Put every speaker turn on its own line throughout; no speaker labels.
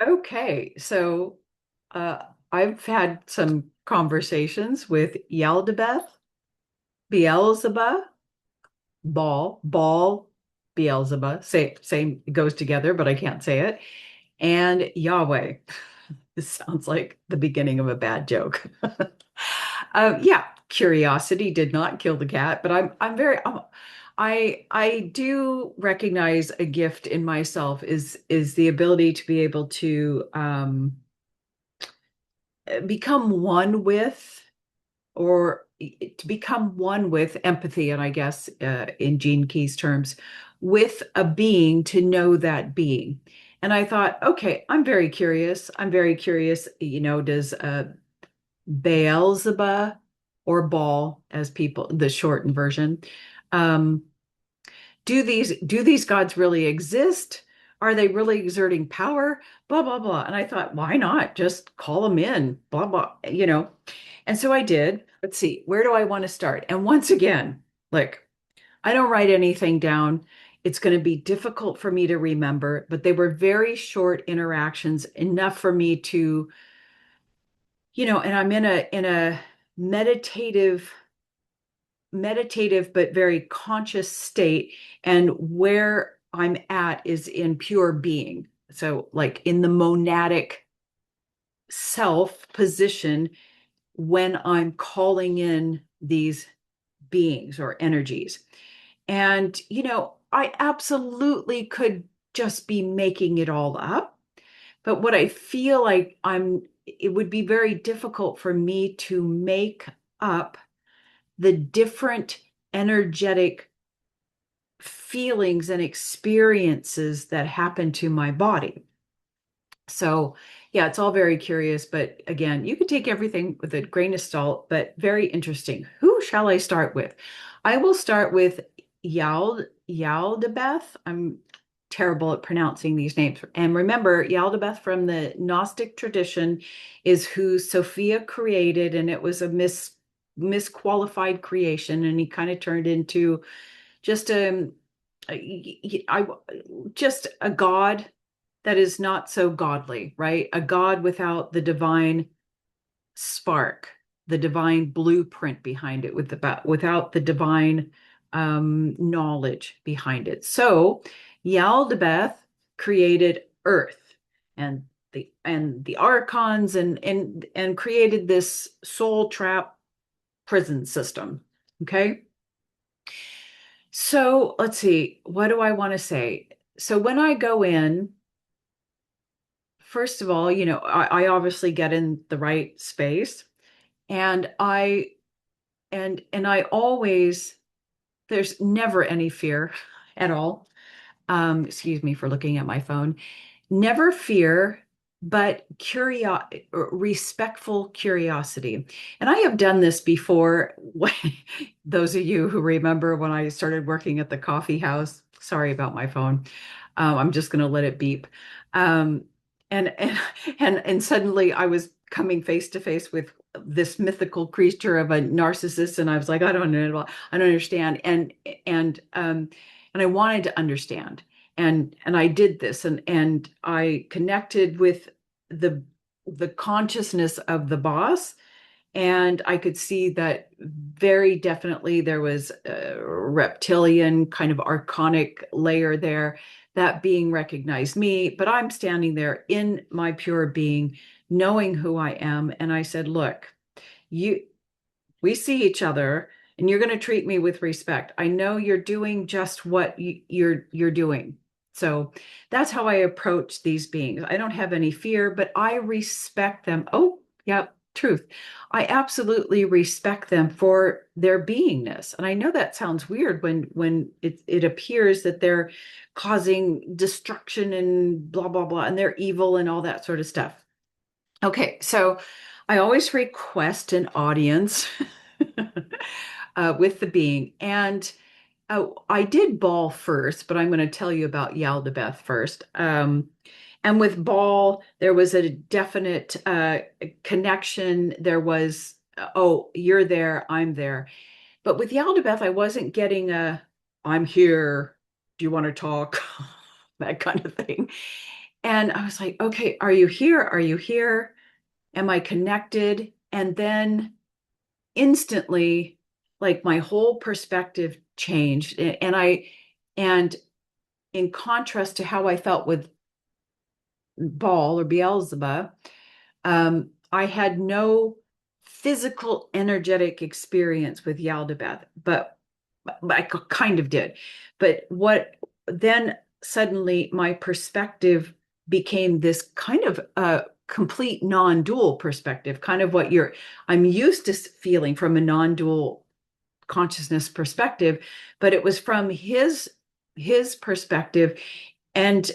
Okay, so uh, I've had some conversations with Yaldabaoth, Beelzebub, Baal, Beelzebub. Same, it goes together, but I can't say it. And Yahweh. This sounds like the beginning of a bad joke. Yeah, curiosity did not kill the cat, but I do recognize a gift in myself is the ability to be able to become one with, or to become one with empathy, and I guess in Gene Key's terms, with a being, to know that being. And I thought, okay, I'm very curious. I'm very curious, does Beelzebub, or Baal, as people, the shortened version, um, do these gods really exist? Are they really exerting power? Blah, blah, blah. And I thought, why not just call them in? Blah, blah, And so I did. Let's see, where do I want to start? And once again, like, I don't write anything down. It's going to be difficult for me to remember, but they were very short interactions, enough for me to, and I'm in a meditative but very conscious state, and where I'm at is in pure being. So like in the monadic self position when I'm calling in these beings or energies. And I absolutely could just be making it all up, but what I feel like it would be very difficult for me to make up the different energetic feelings and experiences that happen to my body. So, yeah, it's all very curious, but again, you can take everything with a grain of salt, but very interesting. Who shall I start with? I will start with Yaldabaoth. I'm terrible at pronouncing these names. And remember, Yaldabaoth from the Gnostic tradition is who Sophia created, and it was a misqualified creation, and he kind of turned into just I just a God that is not so godly, right? A God without the divine spark, the divine blueprint behind it, without the divine knowledge behind it. So Yaldabaoth created Earth and the archons, and created this soul trap prison system. Okay. So let's see, what do I want to say? So when I go in, first of all, I obviously get in the right space, and I always, there's never any fear at all. Excuse me for looking at my phone. Never fear, but respectful curiosity. And I have done this before. Those of you who remember when I started working at the coffee house, sorry about my phone. I'm just going to let it beep. Um, and and suddenly I was coming face to face with this mythical creature of a narcissist, and I was like, I don't know, I don't understand, and I wanted to understand, and I did this, and I connected with the the consciousness of the boss, and I could see that very definitely there was a reptilian kind of archonic layer there. That being recognized me, but I'm standing there in my pure being, knowing who I am, and I said, look, you we see each other, and you're going to treat me with respect. I know you're doing just what you're doing. So that's how I approach these beings. I don't have any fear, but I respect them. Oh, yeah, truth. I absolutely respect them for their beingness. And I know that sounds weird when it appears that they're causing destruction and blah blah blah, and they're evil and all that sort of stuff. Okay, so I always request an audience with the being. And I did Baal first, but I'm going to tell you about Yaldabaoth first. And with Baal, there was a definite connection. There was, oh, you're there, I'm there. But with Yaldabaoth, I wasn't getting I'm here. Do you want to talk? That kind of thing. And I was like, okay, are you here? Are you here? Am I connected? And then instantly, like my whole perspective changed. And in contrast to how I felt with Baal or Beelzebub, I had no physical, energetic experience with Yaldabaoth, but I kind of did. But what then suddenly my perspective became this kind of complete non-dual perspective, kind of what I'm used to feeling from a non-dual consciousness perspective, but it was from his perspective. And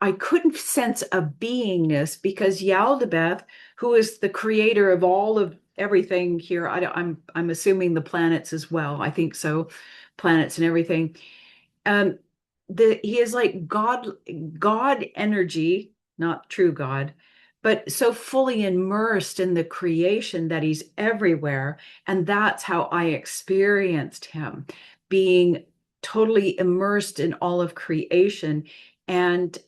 I couldn't sense a beingness because Yaldabaoth, who is the creator of all of everything here, I'm assuming the planets as well. I think so, planets and everything. Um, he is like God energy, not true God, but so fully immersed in the creation that he's everywhere. And that's how I experienced him, being totally immersed in all of creation and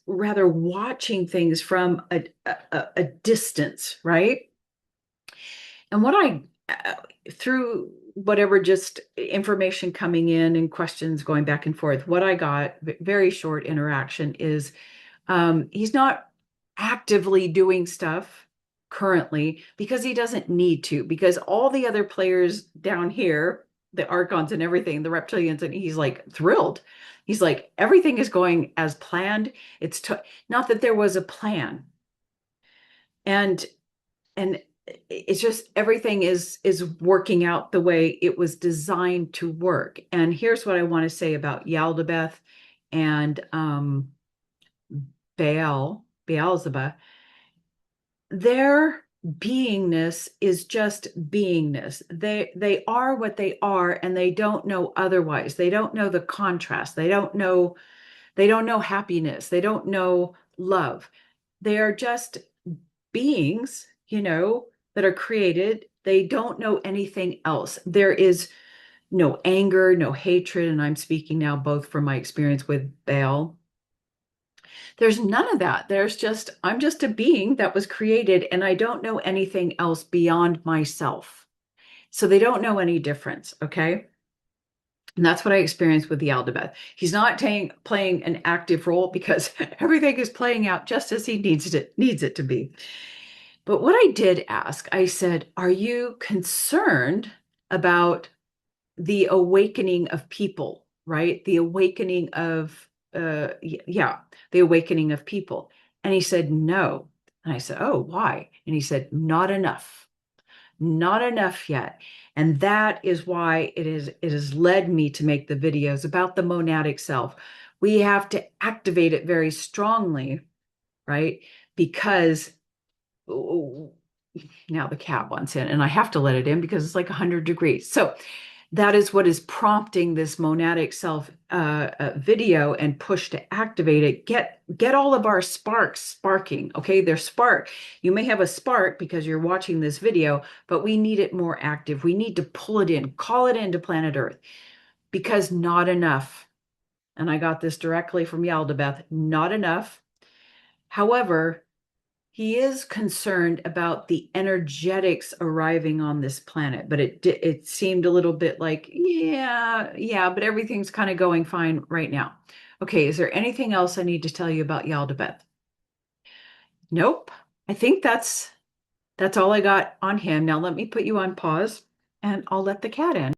rather watching things from a distance, right? And what through whatever just information coming in and questions going back and forth, what I got, very short interaction, is he's not actively doing stuff currently because he doesn't need to, because all the other players down here, the Archons and everything, the reptilians, and he's like thrilled. He's like, everything is going as planned. Not that there was a plan. And and it's just everything is working out the way it was designed to work. And here's what I want to say about Yaldabaoth and Beelzebub. Their beingness is just beingness. They are what they are, and they don't know otherwise. They don't know the contrast. They don't know happiness. They don't know love. They are just beings, that are created. They don't know anything else. There is no anger, no hatred, and I'm speaking now both from my experience with Baal. There's none of that. I'm just a being that was created, and I don't know anything else beyond myself. So they don't know any difference, okay? And that's what I experienced with the Yaldabaoth. He's not playing an active role because everything is playing out just as he needs it to be. But what I did ask, I said, are you concerned about the awakening of people, right? The awakening of, yeah, the awakening of people. And he said, no. And I said, oh, why? And he said, not enough, not enough yet. And that is why it has led me to make the videos about the monadic self. We have to activate it very strongly, right? Because now the cat wants in, and I have to let it in because it's like 100 degrees. So that is what is prompting this monadic self video and push to activate it. Get all of our sparks sparking. Okay, they're spark. You may have a spark because you're watching this video, but we need it more active. We need to pull it in, call it into planet Earth, because not enough. And I got this directly from Yaldabaoth. Not enough. However, he is concerned about the energetics arriving on this planet, but it seemed a little bit like, yeah, but everything's kind of going fine right now. Okay, is there anything else I need to tell you about Yaldabaoth? Nope. I think that's all I got on him. Now let me put you on pause and I'll let the cat in.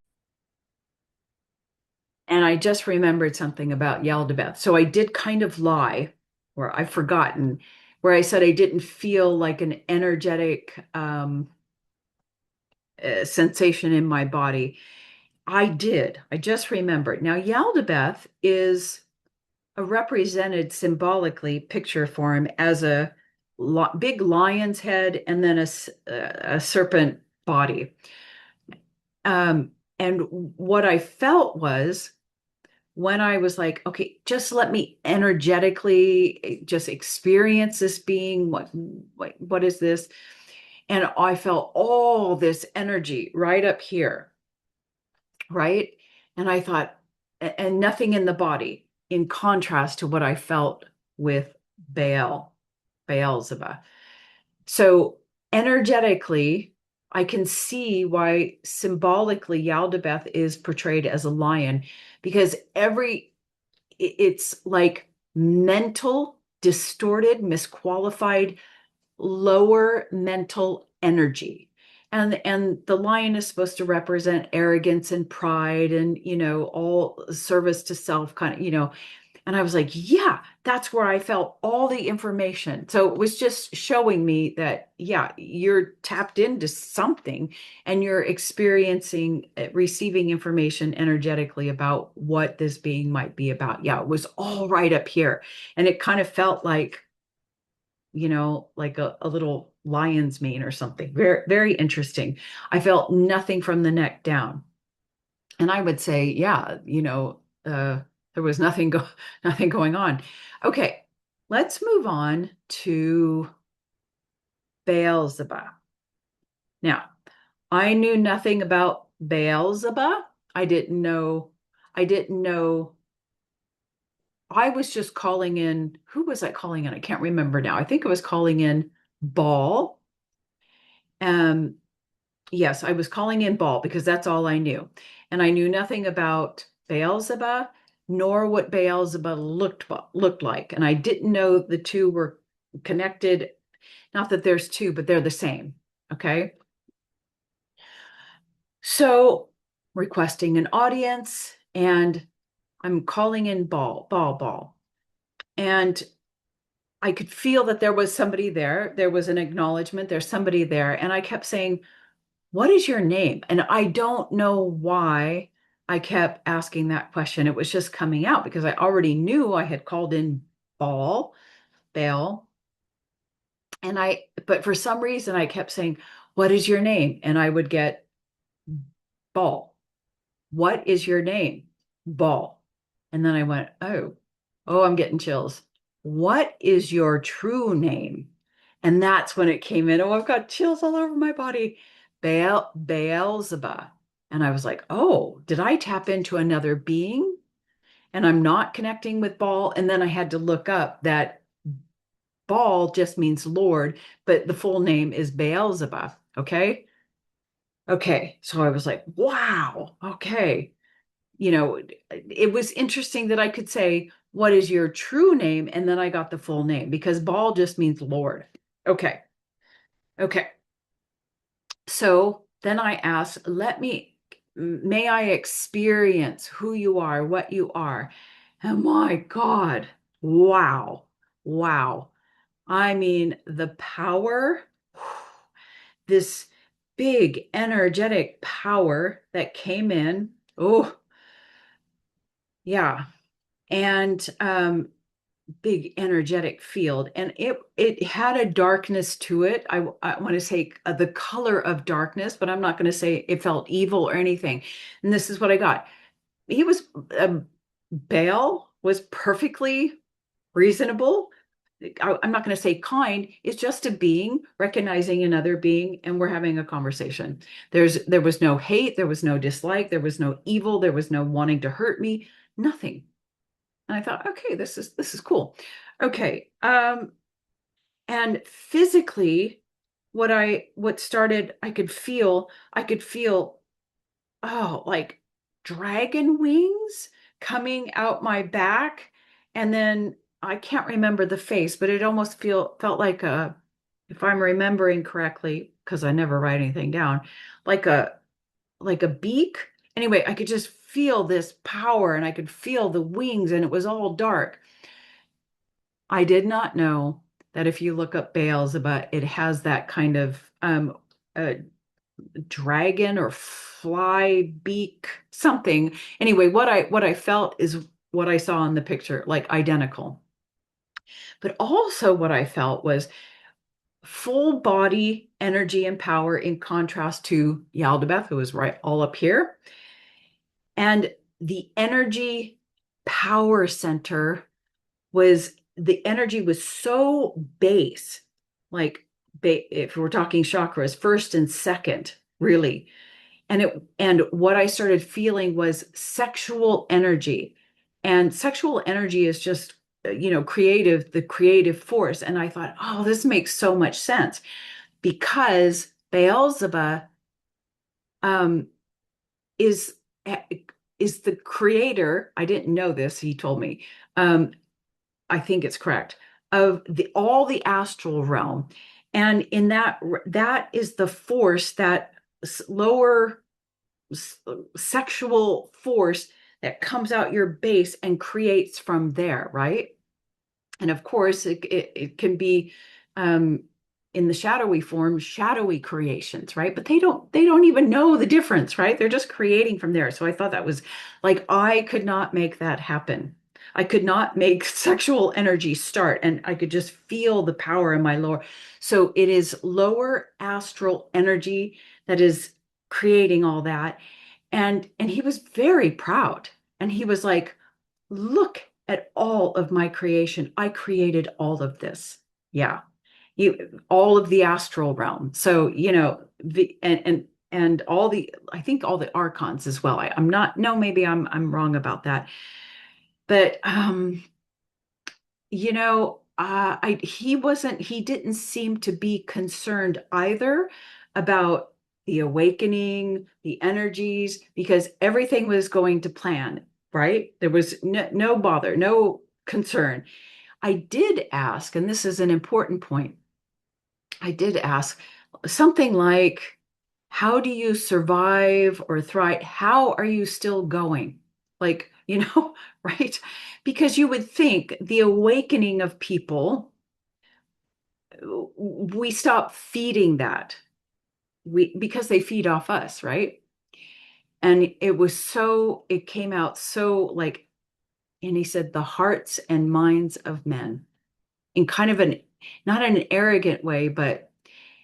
And I just remembered something about Yaldabaoth. So I did kind of lie, or I've forgotten, where I said I didn't feel like an energetic sensation in my body. I did. I just remembered. Now, Yaldabaoth is represented symbolically, picture form, as a big lion's head and then a serpent body. And what I felt was when I was like, okay, just let me energetically just experience this being. What is this? And I felt all this energy right up here, right? And I thought, and nothing in the body. in contrast to what I felt with Baal, Baalzebub. So energetically, I can see why symbolically Yaldabaoth is portrayed as a lion because it's like mental, distorted, misqualified, lower mental energy. And the lion is supposed to represent arrogance and pride and, all service to self kind of, and I was like, yeah, that's where I felt all the information. So it was just showing me that, yeah, you're tapped into something and you're experiencing, receiving information energetically about what this being might be about. Yeah, it was all right up here. And it kind of felt like, like a little lion's mane or something. Very, very interesting. I felt nothing from the neck down. And I would say, yeah, there was nothing going on. Okay, let's move on to Beelzebub. Now, I knew nothing about Beelzebub. I didn't know, I didn't know. I was just calling in, who was I calling in? I can't remember now. I think I was calling in Baal. Um, Yes, I was calling in Baal because that's all I knew. And I knew nothing about Beelzebub nor what Beelzebub looked like. And I didn't know the two were connected. Not that there's two, but they're the same. Okay. So requesting an audience and I'm calling in Baal. And I could feel that there was somebody there. There was an acknowledgement. There's somebody there. And I kept saying, what is your name? And I don't know why I kept asking that question. It was just coming out because I already knew I had called in Baal, Baal, but for some reason I kept saying, what is your name? And I would get Baal. What is your name? Baal. And then I went, oh, I'm getting chills. What is your true name? And that's when it came in. Oh, I've got chills all over my body. Beelzebub. And I was like, oh, did I tap into another being? And I'm not connecting with Baal. And then I had to look up that Baal just means Lord, but the full name is Beelzebub. Okay. Okay. So I was like, wow. Okay. It was interesting that I could say, what is your true name? And then I got the full name because Baal just means Lord. Okay. Okay. So then I asked, may I experience who you are, what you are? And my God, wow, wow. I mean, the power, this big energetic power that came in. Oh, yeah. And big energetic field and it had a darkness to it. I want to say the color of darkness, but I'm not going to say it felt evil or anything. And this is what I got. He was Baal was perfectly reasonable. I'm not going to say kind. It's just a being recognizing another being and we're having a conversation. There was no hate, there was no dislike, there was no evil, there was no wanting to hurt me, nothing. And I thought, okay, this is cool. Okay. And physically, what started, I could feel, oh, like dragon wings coming out my back. And then I can't remember the face, but it almost felt like if I'm remembering correctly, because I never write anything down, like a beak. Anyway, I could just feel this power and I could feel the wings and it was all dark. I did not know that if you look up Beelzebub, it has that kind of uh, dragon or fly beak something. Anyway, what I felt is what I saw in the picture, like identical. But also what I felt was full body energy and power in contrast to Yaldabaoth, who was right all up here. And the energy power center the energy was so base, like if we're talking chakras, first and second, really. And what I started feeling was sexual energy. And sexual energy is just, creative, the creative force. And I thought, oh, this makes so much sense because Beelzebub um, is is the creator. I didn't know this. He told me. I think it's correct of the all the astral realm, and in that is the force that lower sexual force that comes out your base and creates from there, right? And of course, it can be um, in the shadowy form, shadowy creations, right? But they don't even know the difference, right? They're just creating from there. So I thought that was like I could not make that happen. I could not make sexual energy start, and I could just feel the power in my lower. So it is lower astral energy that is creating all that. And he was very proud. And he was like, look at all of my creation. I created all of this. Yeah. All of the astral realm. So, and all the, I think all the archons as well. I'm not, no, maybe I'm wrong about that. But he didn't seem to be concerned either about the awakening, the energies, because everything was going to plan, right? There was no bother, no concern. I did ask, and this is an important point, I did ask something like, how do you survive or thrive? How are you still going? Like, right? Because you would think the awakening of people, we stop feeding that. Because they feed off us, right? And it came out so like, and he said, the hearts and minds of men in kind of not in an arrogant way, but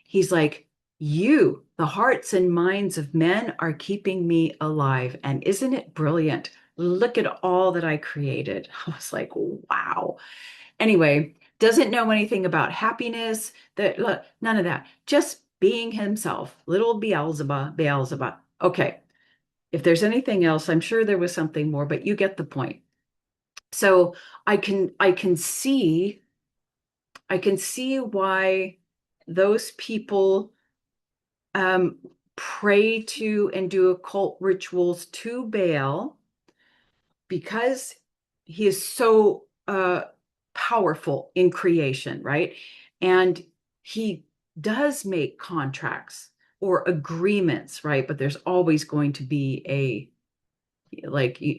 he's like, the hearts and minds of men are keeping me alive. And isn't it brilliant? Look at all that I created. I was like, wow. Anyway, doesn't know anything about happiness, that look, none of that. Just being himself, little Beelzebub. Okay. If there's anything else, I'm sure there was something more, but you get the point. So I can see why those people um, pray to and do occult rituals to Baal because he is so powerful in creation, right? And he does make contracts or agreements, right? But there's always going to be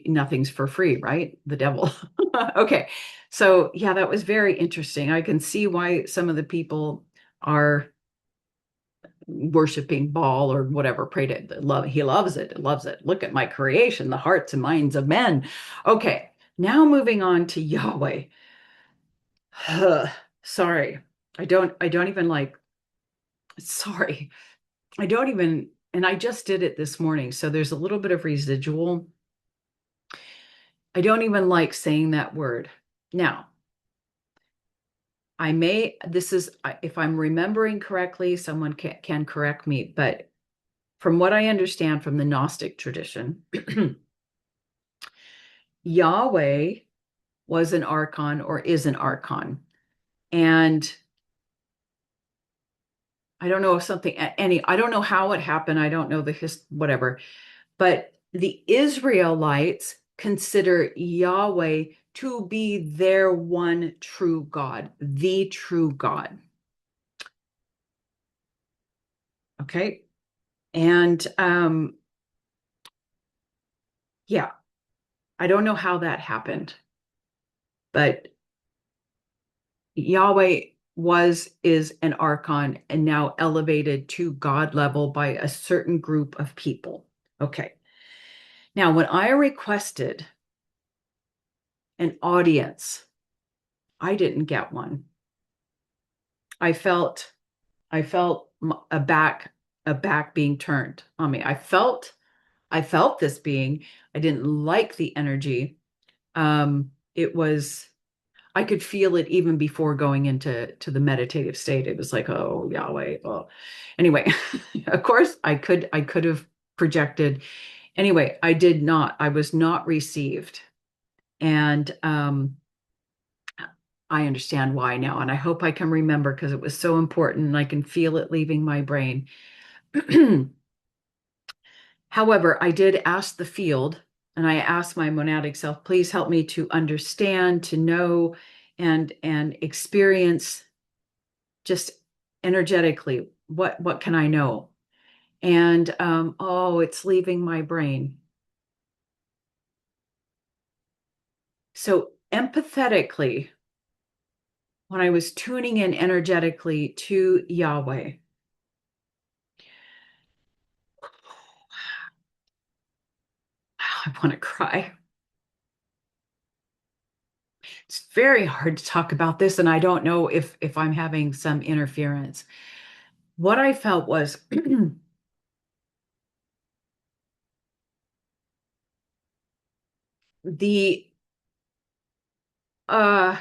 nothing's for free, right? The devil. Okay. So, yeah, that was very interesting. I can see why some of the people are worshiping Baal or whatever, pray to love. He loves it. Loves it. Look at my creation, the hearts and minds of men. Okay. Now moving on to Yahweh. Sorry. I don't even like, sorry. I don't even, and I just did it this morning. So there's a little bit of residual. I don't even like saying that word. Now, if I'm remembering correctly, someone can correct me, but from what I understand from the Gnostic tradition, Yahweh was an archon or is an archon. And I don't know if I don't know how it happened. I don't know whatever, but the Israelites consider Yahweh to be their one true God, the true God. Okay. And yeah, I don't know how that happened, but Yahweh is an archon and now elevated to God level by a certain group of people. Okay. Now, when I requested an audience, I didn't get one. I felt a back being turned on me. I felt this being. I didn't like the energy. It was I could feel it even before going into the meditative state. It was like, oh, Yahweh. Oh. Anyway, of course I could have projected. Anyway, I did not. I was not received. And I understand why now. And I hope I can remember because it was so important and I can feel it leaving my brain. However, I did ask the field and I asked my monadic self, please help me to understand, to know, and experience just energetically what can I know? And oh, it's leaving my brain. So empathetically, when I was tuning in energetically to Yahweh, I want to cry. It's very hard to talk about this, and I don't know if I'm having some interference. What I felt was the uh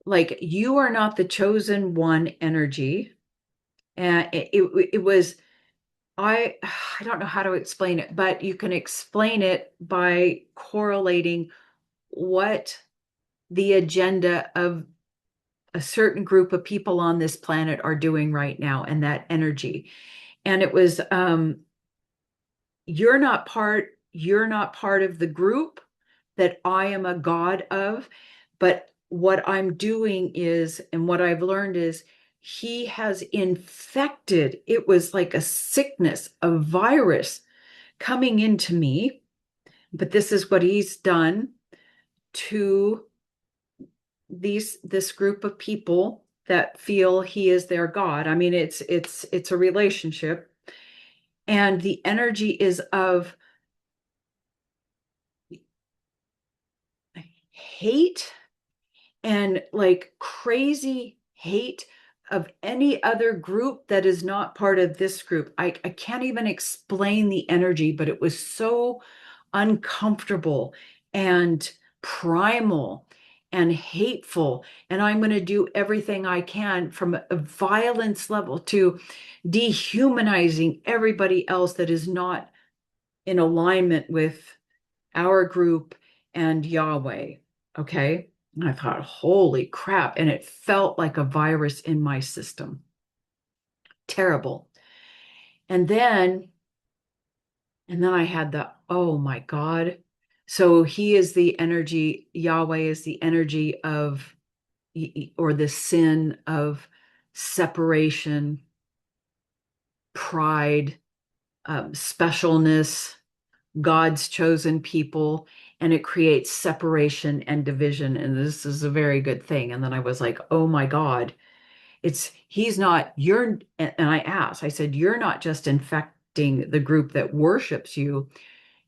like you are not the chosen one energy. And it was I I don't know how to explain it, but you can explain it by correlating what the agenda of a certain group of people on this planet are doing right now and that energy. And it was you're not part of the group that I am a god of, but what I'm doing is, and what I've learned is, he has infected, it was like a sickness, a virus coming into me, but this is what he's done to this group of people that feel he is their god. I mean, it's a relationship, and the energy is of hate and like crazy hate of any other group that is not part of this group. I can't even explain the energy, but it was so uncomfortable and primal and hateful. And I'm going to do everything I can from a violence level to dehumanizing everybody else that is not in alignment with our group and Yahweh. Okay. And I thought, holy crap. And it felt like a virus in my system. Terrible. And then, and then I had the, oh my God. So he is the energy, Yahweh is the energy of, or the sin of separation, pride, specialness, God's chosen people, and it creates separation and division. And this is a very good thing. And then I was like, oh my God, he's not, and I asked, I said, you're not just infecting the group that worships you,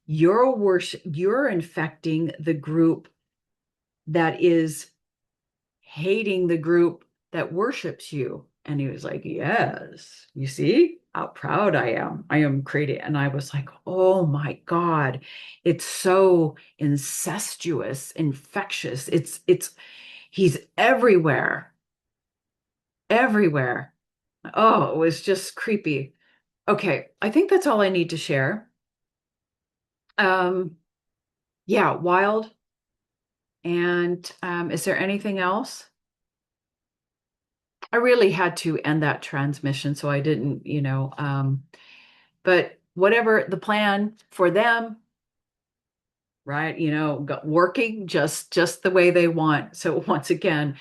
you're infecting the group that is hating the group that worships you. And he was like, yes, you see how proud I am. I am creating. And I was like, oh my God, it's so incestuous, infectious. He's everywhere, everywhere. Oh, it was just creepy. Okay, I think that's all I need to share. Um, yeah, wild. And is there anything else? I really had to end that transmission, so I didn't, but whatever the plan for them, right? Working just the way they want. So once again,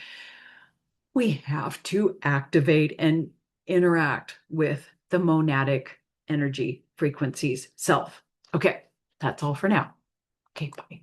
we have to activate and interact with the monadic energy frequencies self. Okay, that's all for now. Okay, bye.